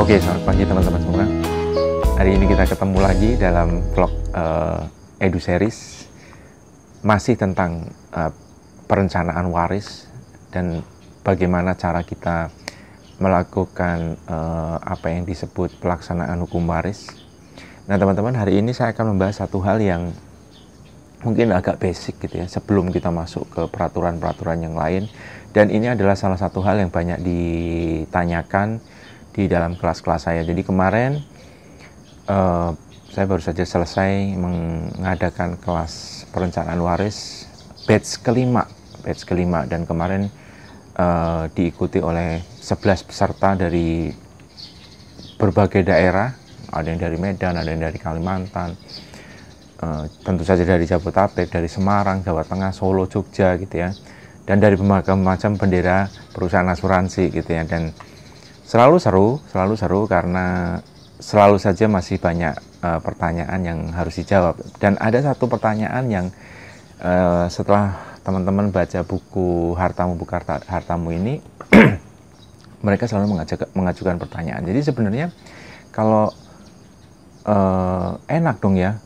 Oke, selamat pagi teman-teman semua. Hari ini kita ketemu lagi dalam vlog Edu Series, masih tentang perencanaan waris dan bagaimana cara kita melakukan apa yang disebut pelaksanaan hukum waris. Nah teman-teman, hari ini saya akan membahas satu hal yang mungkin agak basic gitu ya, sebelum kita masuk ke peraturan-peraturan yang lain. Dan ini adalah salah satu hal yang banyak ditanyakan di dalam kelas-kelas saya. Jadi kemarin saya baru saja selesai mengadakan kelas perencanaan waris batch kelima, dan kemarin diikuti oleh 11 peserta dari berbagai daerah. Ada yang dari Medan, ada yang dari Kalimantan, tentu saja dari Jabodetabek, dari Semarang, Jawa Tengah, Solo, Jogja gitu ya, dan dari berbagai macam bendera perusahaan asuransi gitu ya. Dan selalu seru karena selalu saja masih banyak pertanyaan yang harus dijawab. Dan ada satu pertanyaan yang setelah teman-teman baca buku Hartamu Buku Hartamu ini mereka selalu mengajukan pertanyaan. Jadi sebenarnya kalau enak dong ya,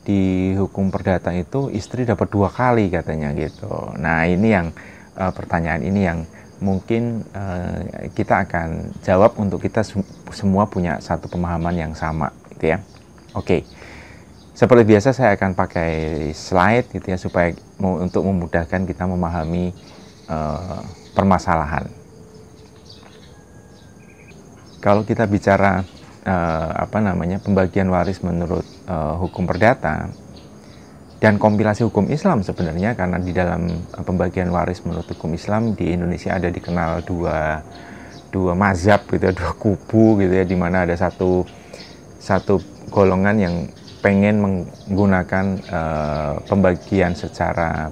di hukum perdata itu istri dapat 2 kali katanya gitu. Nah ini yang pertanyaan ini yang mungkin kita akan jawab untuk kita semua punya satu pemahaman yang sama gitu ya. Oke, seperti biasa saya akan pakai slide gitu ya, supaya untuk memudahkan kita memahami permasalahan. Kalau kita bicara pembagian waris menurut hukum perdata dan kompilasi hukum Islam sebenarnya, karena di dalam pembagian waris menurut hukum Islam di Indonesia ada dikenal dua mazhab gitu ya, 2 kubu gitu ya, di mana ada satu golongan yang pengen menggunakan pembagian secara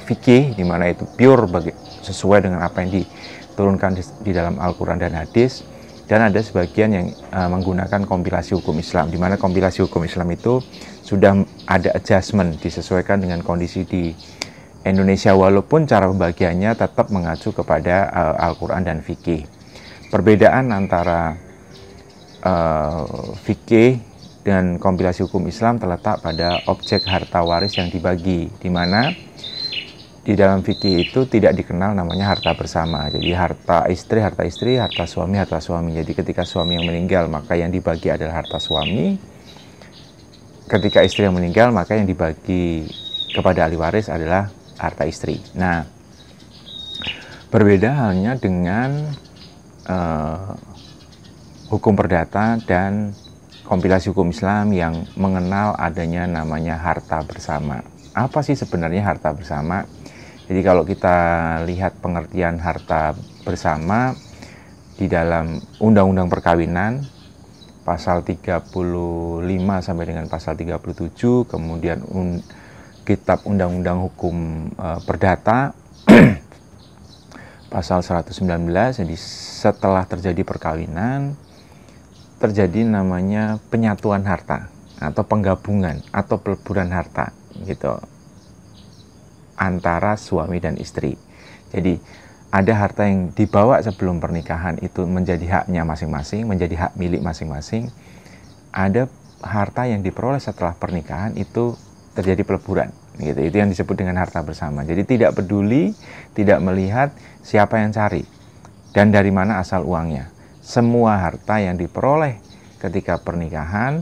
fikih, di mana itu pure sesuai dengan apa yang diturunkan di dalam Al-Quran dan hadis. Dan ada sebagian yang menggunakan kompilasi hukum Islam, di mana kompilasi hukum Islam itu sudah ada adjustment, disesuaikan dengan kondisi di Indonesia, walaupun cara pembagiannya tetap mengacu kepada Al-Quran dan fikih. Perbedaan antara fikih dan kompilasi hukum Islam terletak pada objek harta waris yang dibagi, di mana di dalam fikih itu tidak dikenal namanya harta bersama. Jadi harta istri, harta suami. Jadi ketika suami yang meninggal, maka yang dibagi adalah harta suami. Ketika istri yang meninggal, maka yang dibagi kepada ahli waris adalah harta istri. Nah, berbeda halnya dengan hukum perdata dan kompilasi hukum Islam yang mengenal adanya namanya harta bersama. Apa sih sebenarnya harta bersama? Jadi kalau kita lihat pengertian harta bersama di dalam Undang-Undang Perkawinan pasal 35 sampai dengan pasal 37, kemudian Kitab Undang-Undang Hukum Perdata pasal 119, jadi setelah terjadi perkawinan terjadi namanya penyatuan harta atau penggabungan atau peleburan harta gitu antara suami dan istri. Jadi ada harta yang dibawa sebelum pernikahan itu menjadi haknya masing-masing, menjadi hak milik masing-masing. Ada harta yang diperoleh setelah pernikahan itu terjadi peleburan gitu. Itu yang disebut dengan harta bersama. Jadi tidak peduli, tidak melihat siapa yang cari dan dari mana asal uangnya. Semua harta yang diperoleh ketika pernikahan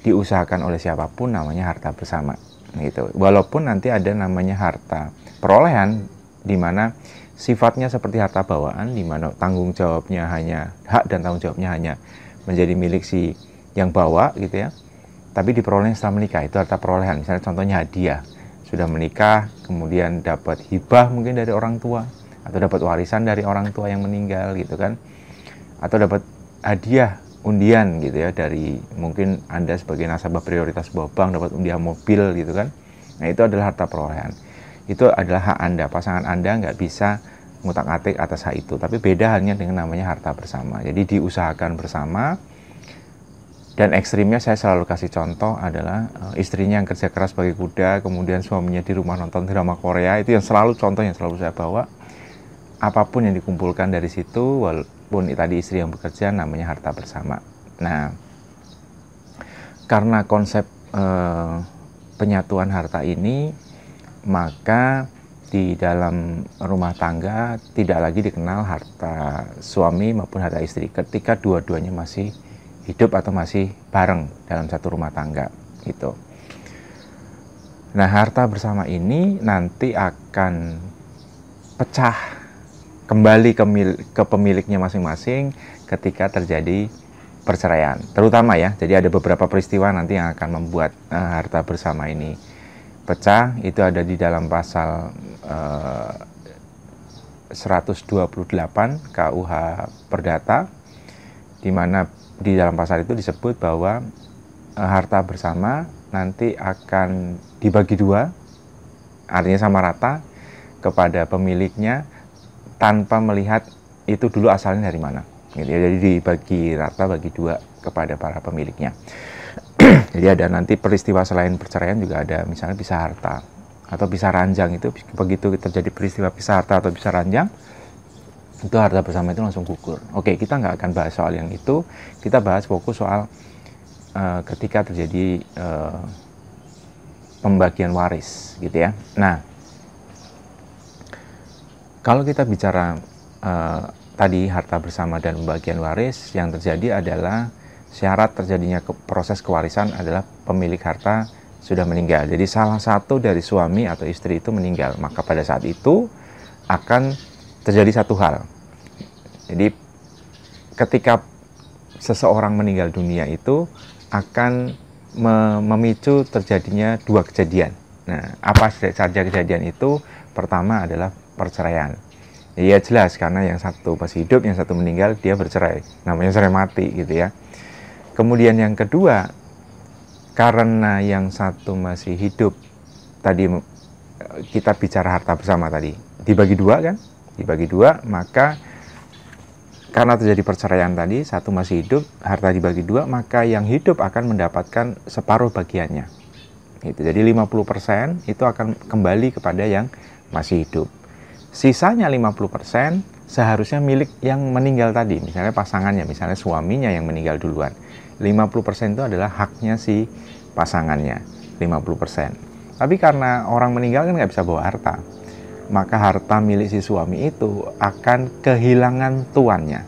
diusahakan oleh siapapun namanya harta bersama gitu. Walaupun nanti ada namanya harta perolehan, di mana sifatnya seperti harta bawaan, di mana tanggung jawabnya hanya hak dan tanggung jawabnya hanya menjadi milik si yang bawa gitu ya. Tapi diperoleh setelah menikah, itu harta perolehan. Misalnya contohnya hadiah, sudah menikah kemudian dapat hibah mungkin dari orang tua, atau dapat warisan dari orang tua yang meninggal gitu kan, atau dapat hadiah undian gitu ya, dari mungkin Anda sebagai nasabah prioritas sebuah bank dapat undian mobil gitu kan. Nah itu adalah harta perolehan, itu adalah hak Anda, pasangan Anda nggak bisa ngutak-atik atas hak itu. Tapi beda halnya dengan namanya harta bersama, jadi diusahakan bersama. Dan ekstrimnya saya selalu kasih contoh adalah istrinya yang kerja keras sebagai kuda, kemudian suaminya di rumah nonton drama Korea. Itu yang selalu contoh yang selalu saya bawa. Apapun yang dikumpulkan dari situ, maupun tadi istri yang bekerja namanya harta bersama. Nah, karena konsep penyatuan harta ini, maka di dalam rumah tangga tidak lagi dikenal harta suami maupun harta istri ketika dua-duanya masih hidup atau masih bareng dalam satu rumah tangga gitu. Nah, harta bersama ini nanti akan pecah kembali ke pemiliknya masing-masing ketika terjadi perceraian, terutama ya. Jadi ada beberapa peristiwa nanti yang akan membuat harta bersama ini pecah. Itu ada di dalam pasal 128 KUH Perdata, di mana di dalam pasal itu disebut bahwa harta bersama nanti akan dibagi dua, artinya sama rata kepada pemiliknya tanpa melihat itu dulu asalnya dari mana. Gitu ya. Jadi dibagi rata, bagi dua kepada para pemiliknya. Jadi ada nanti peristiwa selain perceraian juga ada, misalnya pisah harta atau pisah ranjang. Itu begitu terjadi peristiwa pisah harta atau pisah ranjang, itu harta bersama itu langsung gugur. Oke, kita nggak akan bahas soal yang itu. Kita bahas fokus soal ketika terjadi pembagian waris gitu ya. Nah, kalau kita bicara tadi harta bersama dan pembagian waris, yang terjadi adalah syarat terjadinya proses kewarisan adalah pemilik harta sudah meninggal. Jadi salah satu dari suami atau istri itu meninggal, maka pada saat itu akan terjadi satu hal. Jadi ketika seseorang meninggal dunia itu akan memicu terjadinya dua kejadian. Nah, apa saja kejadian itu? Pertama adalah perceraian. Ya jelas, karena yang satu masih hidup, yang satu meninggal, dia bercerai. Namanya cerai mati gitu ya. Kemudian yang kedua, karena yang satu masih hidup, tadi kita bicara harta bersama tadi, dibagi dua kan? Dibagi dua, maka karena terjadi perceraian tadi, satu masih hidup, harta dibagi dua, maka yang hidup akan mendapatkan separuh bagiannya. Gitu. Jadi 50% itu akan kembali kepada yang masih hidup. Sisanya 50% seharusnya milik yang meninggal tadi, misalnya pasangannya, misalnya suaminya yang meninggal duluan. 50% itu adalah haknya si pasangannya, 50%. Tapi karena orang meninggal kan nggak bisa bawa harta, maka harta milik si suami itu akan kehilangan tuannya.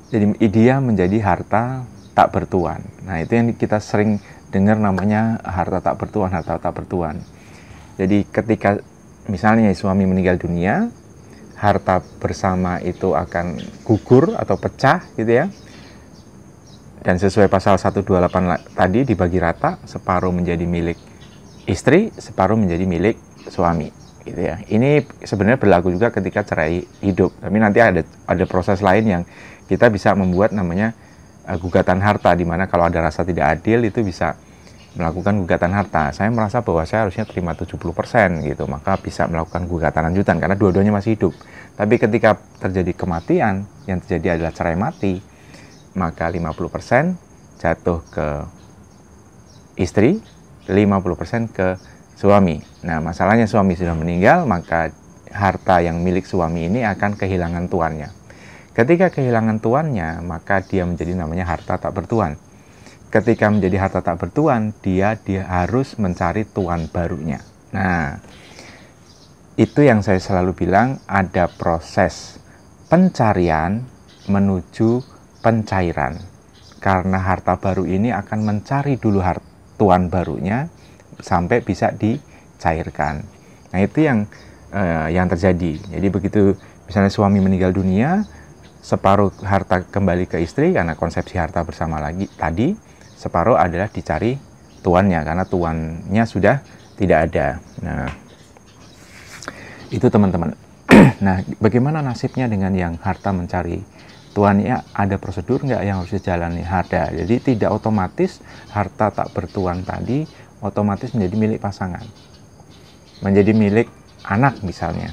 Jadi dia menjadi harta tak bertuan. Nah, itu yang kita sering dengar namanya harta tak bertuan, harta tak bertuan. Jadi ketika misalnya suami meninggal dunia, harta bersama itu akan gugur atau pecah gitu ya. Dan sesuai pasal 128 tadi dibagi rata, separuh menjadi milik istri, separuh menjadi milik suami gitu ya. Ini sebenarnya berlaku juga ketika cerai hidup. Tapi nanti ada proses lain yang kita bisa membuat namanya gugatan harta, di mana kalau ada rasa tidak adil itu bisa melakukan gugatan harta. Saya merasa bahwa saya harusnya terima 70% gitu, maka bisa melakukan gugatan lanjutan karena dua-duanya masih hidup. Tapi ketika terjadi kematian, yang terjadi adalah cerai mati, maka 50% jatuh ke istri, 50% ke suami. Nah, masalahnya suami sudah meninggal, maka harta yang milik suami ini akan kehilangan tuannya. Ketika kehilangan tuannya, maka dia menjadi namanya harta tak bertuan. Ketika menjadi harta tak bertuan, dia harus mencari tuan barunya. Nah, itu yang saya selalu bilang, ada proses pencarian menuju pencairan. Karena harta baru ini akan mencari dulu tuan barunya sampai bisa dicairkan. Nah, itu yang terjadi. Jadi begitu misalnya suami meninggal dunia, separuh harta kembali ke istri karena konsepsi harta bersama lagi tadi, separuh adalah dicari tuannya karena tuannya sudah tidak ada. Nah, itu teman-teman. Nah, bagaimana nasibnya dengan yang harta mencari tuannya? Ada prosedur nggak yang harus dijalani? Ada. Jadi tidak otomatis harta tak bertuan tadi otomatis menjadi milik pasangan, menjadi milik anak misalnya.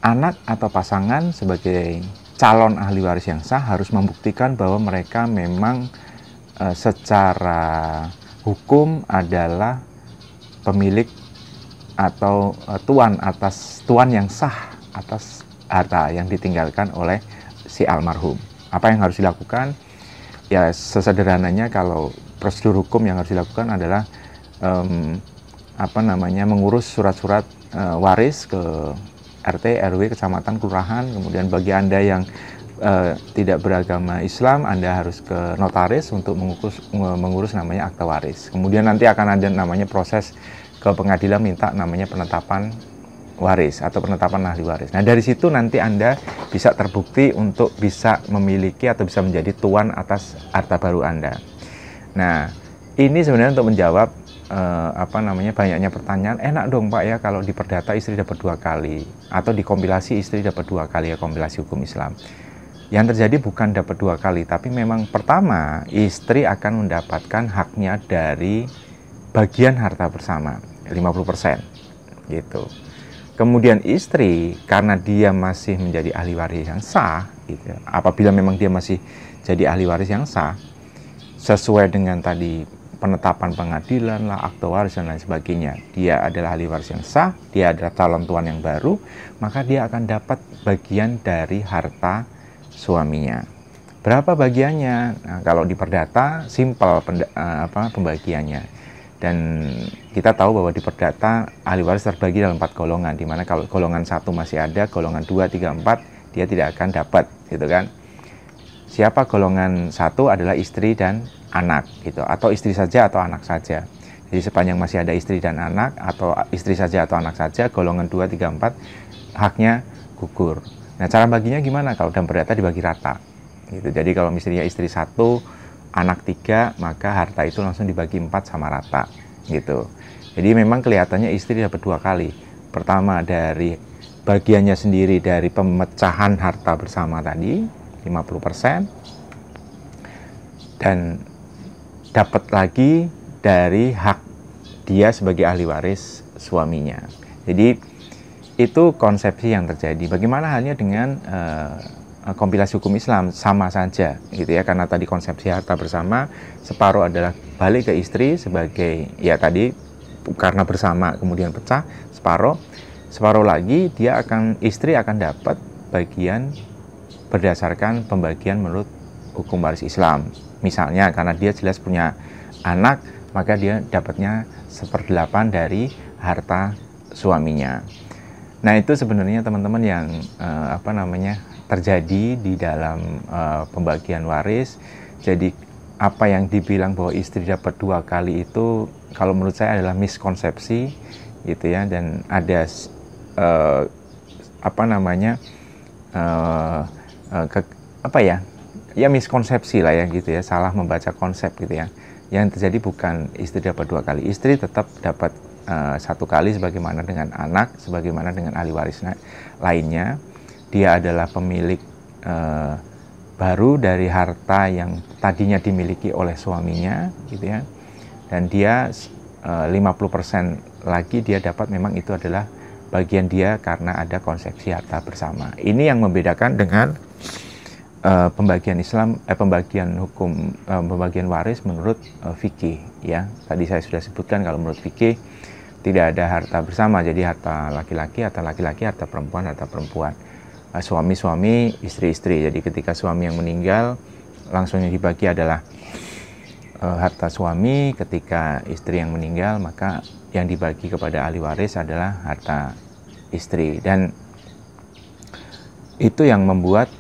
Anak atau pasangan sebagai calon ahli waris yang sah harus membuktikan bahwa mereka memang secara hukum adalah pemilik atau tuan yang sah atas harta yang ditinggalkan oleh si almarhum. Apa yang harus dilakukan? Ya sesederhananya kalau prosedur hukum yang harus dilakukan adalah mengurus surat-surat waris ke RT, RW, kecamatan, kelurahan. Kemudian bagi Anda yang tidak beragama Islam, Anda harus ke notaris untuk mengurus namanya akta waris. Kemudian nanti akan ada namanya proses ke pengadilan minta namanya penetapan waris atau penetapan ahli waris. Nah dari situ nanti Anda bisa terbukti untuk bisa memiliki atau bisa menjadi tuan atas harta baru Anda. Nah ini sebenarnya untuk menjawab banyaknya pertanyaan. Enak dong Pak ya kalau di perdata istri dapat 2 kali atau di kompilasi istri dapat 2 kali ya, kompilasi hukum Islam. Yang terjadi bukan dapat 2 kali, tapi memang pertama istri akan mendapatkan haknya dari bagian harta bersama 50% gitu. Kemudian istri karena dia masih menjadi ahli waris yang sah gitu. Apabila memang dia masih jadi ahli waris yang sah sesuai dengan tadi penetapan pengadilan lah, akta waris dan lain sebagainya, dia adalah ahli waris yang sah, dia adalah calon tuan yang baru, maka dia akan dapat bagian dari harta suaminya. Berapa bagiannya? Nah, kalau di perdata simpel pembagiannya. Dan kita tahu bahwa di perdata ahli waris terbagi dalam 4 golongan, di mana kalau golongan 1 masih ada, golongan 2, 3, 4 dia tidak akan dapat, gitu kan. Siapa golongan 1 adalah istri dan anak gitu, atau istri saja atau anak saja. Jadi sepanjang masih ada istri dan anak atau istri saja atau anak saja, golongan 2, 3, 4 haknya gugur. Nah, cara baginya gimana? Kalau dalam perdata dibagi rata. Gitu. Jadi kalau misalnya istri 1, anak 3, maka harta itu langsung dibagi 4 sama rata gitu. Jadi memang kelihatannya istri dapat 2 kali. Pertama dari bagiannya sendiri dari pemecahan harta bersama tadi 50%, dan dapat lagi dari hak dia sebagai ahli waris suaminya. Jadi itu konsepsi yang terjadi. Bagaimana halnya dengan kompilasi hukum Islam? Sama saja gitu ya, karena tadi konsepsi harta bersama, separuh adalah balik ke istri sebagai ya tadi karena bersama kemudian pecah, separuh lagi istri akan dapat bagian berdasarkan pembagian menurut hukum waris Islam. Misalnya karena dia jelas punya anak, maka dia dapatnya 1/8 dari harta suaminya. Nah itu sebenarnya teman-teman yang terjadi di dalam pembagian waris. Jadi apa yang dibilang bahwa istri dapat 2 kali itu kalau menurut saya adalah miskonsepsi gitu ya, dan ada miskonsepsi lah ya gitu ya, salah membaca konsep gitu ya. Yang terjadi bukan istri dapat 2 kali, istri tetap dapat 1 kali sebagaimana dengan anak, sebagaimana dengan ahli waris lainnya. Dia adalah pemilik baru dari harta yang tadinya dimiliki oleh suaminya gitu ya, dan dia 50% lagi dia dapat, memang itu adalah bagian dia karena ada konsepsi harta bersama. Ini yang membedakan dengan pembagian Islam, pembagian hukum, pembagian waris menurut fikih ya. Tadi saya sudah sebutkan kalau menurut fikih tidak ada harta bersama, jadi harta laki-laki, harta perempuan, suami-suami, istri-istri. Jadi ketika suami yang meninggal, langsung yang dibagi adalah harta suami. Ketika istri yang meninggal, maka yang dibagi kepada ahli waris adalah harta istri. Dan itu yang membuat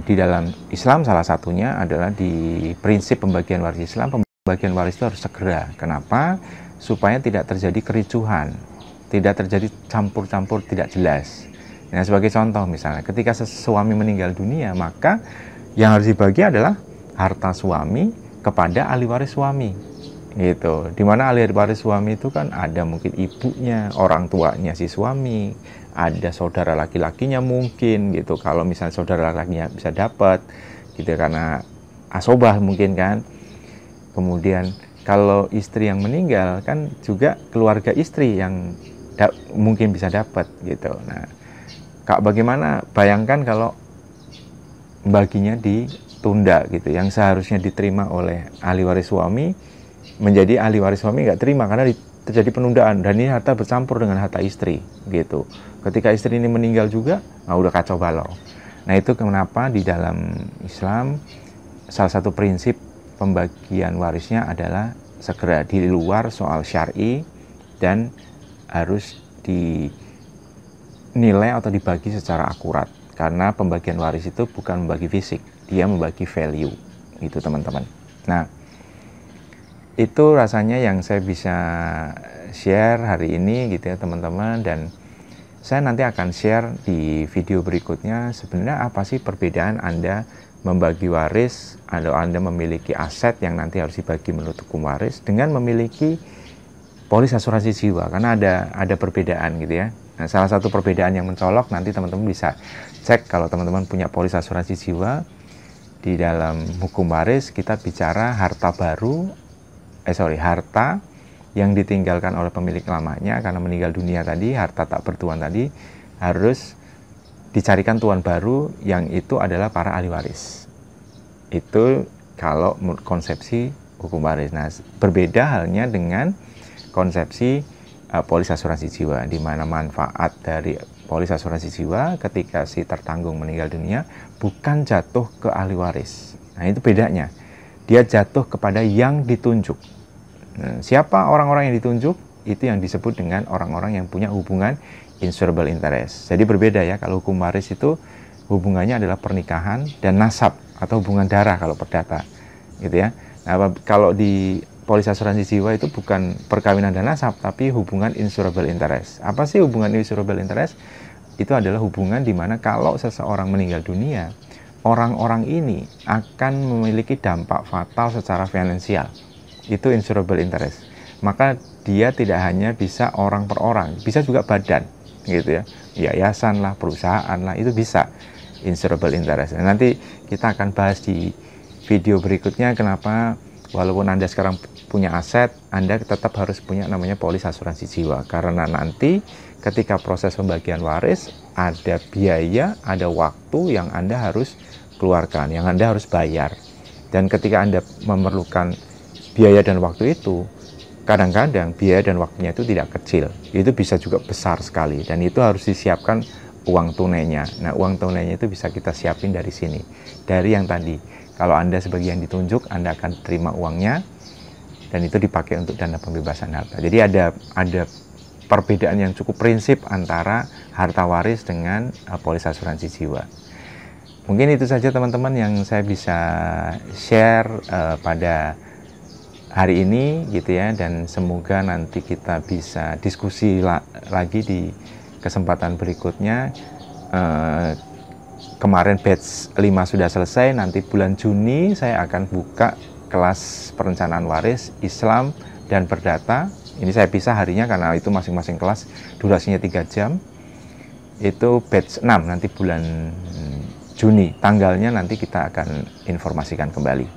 di dalam Islam salah satunya adalah di prinsip pembagian waris Islam, pembagian waris itu harus segera. Kenapa? Supaya tidak terjadi kericuhan, tidak terjadi campur-campur tidak jelas. Nah, sebagai contoh misalnya ketika suami meninggal dunia, maka yang harus dibagi adalah harta suami kepada ahli waris suami gitu. Dimana ahli waris suami itu kan ada mungkin ibunya, orang tuanya si suami, ada saudara laki-lakinya mungkin gitu. Kalau misalnya saudara laki-lakinya bisa dapat gitu karena asobah mungkin kan. Kemudian kalau istri yang meninggal kan juga keluarga istri yang mungkin bisa dapat gitu. Nah, bagaimana bayangkan kalau baginya ditunda gitu, yang seharusnya diterima oleh ahli waris suami menjadi ahli waris suami nggak terima karena terjadi penundaan, dan ini harta bercampur dengan harta istri gitu. Ketika istri ini meninggal juga, nah udah kacau balau. Nah itu kenapa di dalam Islam salah satu prinsip pembagian warisnya adalah segera di luar soal syar'i dan harus dinilai atau dibagi secara akurat. Karena pembagian waris itu bukan membagi fisik, dia membagi value. Itu teman-teman. Nah, itu rasanya yang saya bisa share hari ini gitu ya teman-teman, dan saya nanti akan share di video berikutnya sebenarnya apa sih perbedaan Anda membagi waris atau Anda memiliki aset yang nanti harus dibagi menurut hukum waris dengan memiliki polis asuransi jiwa, karena ada perbedaan gitu ya. Nah, salah satu perbedaan yang mencolok nanti teman-teman bisa cek kalau teman-teman punya polis asuransi jiwa. Di dalam hukum waris kita bicara harta yang ditinggalkan oleh pemilik lamanya karena meninggal dunia tadi, harta tak bertuan tadi harus dicarikan tuan baru yang itu adalah para ahli waris. Itu kalau konsepsi hukum waris. Nah, berbeda halnya dengan konsepsi polis asuransi jiwa, di mana manfaat dari polis asuransi jiwa ketika si tertanggung meninggal dunia bukan jatuh ke ahli waris. Nah, itu bedanya. Dia jatuh kepada yang ditunjuk. Nah, siapa orang-orang yang ditunjuk? Itu yang disebut dengan orang-orang yang punya hubungan insurable interest. Jadi berbeda ya, kalau hukum waris itu hubungannya adalah pernikahan dan nasab atau hubungan darah kalau perdata, gitu ya. Nah, kalau di polis asuransi jiwa itu bukan perkawinan dan nasab, tapi hubungan insurable interest. Apa sih hubungan insurable interest? Itu adalah hubungan di mana kalau seseorang meninggal dunia, orang-orang ini akan memiliki dampak fatal secara finansial. Itu insurable interest. Maka dia tidak hanya bisa orang per orang, bisa juga badan, gitu ya, yayasan lah, perusahaan lah, itu bisa insurable interest. Nah, nanti kita akan bahas di video berikutnya kenapa walaupun Anda sekarang punya aset, Anda tetap harus punya namanya polis asuransi jiwa, karena nanti ketika proses pembagian waris ada biaya, ada waktu yang Anda harus keluarkan, yang Anda harus bayar. Dan ketika Anda memerlukan biaya dan waktu itu, kadang-kadang biaya dan waktunya itu tidak kecil, itu bisa juga besar sekali, dan itu harus disiapkan uang tunainya. Nah, uang tunainya itu bisa kita siapin dari sini, dari yang tadi. Kalau Anda sebagai yang ditunjuk, Anda akan terima uangnya, dan itu dipakai untuk dana pembebasan harta. Jadi ada perbedaan yang cukup prinsip antara harta waris dengan polis asuransi jiwa. Mungkin itu saja teman-teman yang saya bisa share pada hari ini gitu ya, dan semoga nanti kita bisa diskusi lagi di kesempatan berikutnya. Kemarin batch 5 sudah selesai, nanti bulan Juni saya akan buka kelas perencanaan waris Islam dan perdata. Ini saya pisah harinya karena itu masing-masing kelas durasinya 3 jam. Itu batch 6 nanti bulan Juni, tanggalnya nanti kita akan informasikan kembali.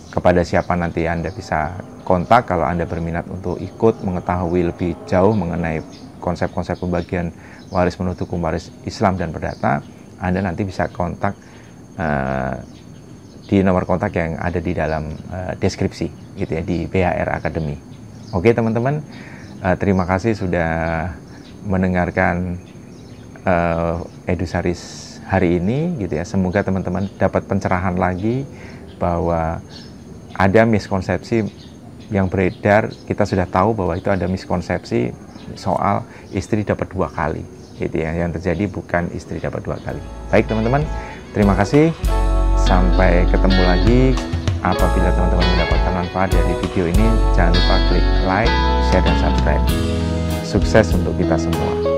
Kepada siapa nanti Anda bisa kontak kalau Anda berminat untuk ikut mengetahui lebih jauh mengenai konsep-konsep pembagian waris menurut hukum waris Islam dan perdata. Anda nanti bisa kontak di nomor kontak yang ada di dalam deskripsi gitu ya, di BHR Academy. Oke teman-teman, terima kasih sudah mendengarkan Edusaris hari ini gitu ya. Semoga teman-teman dapat pencerahan lagi bahwa ada miskonsepsi yang beredar. Kita sudah tahu bahwa itu ada miskonsepsi soal istri dapat 2 kali gitu ya. Yang terjadi bukan istri dapat 2 kali. Baik teman-teman, terima kasih, sampai ketemu lagi. Apabila teman-teman mendapatkan manfaat dari video ini, jangan lupa klik like, share, dan subscribe. Sukses untuk kita semua.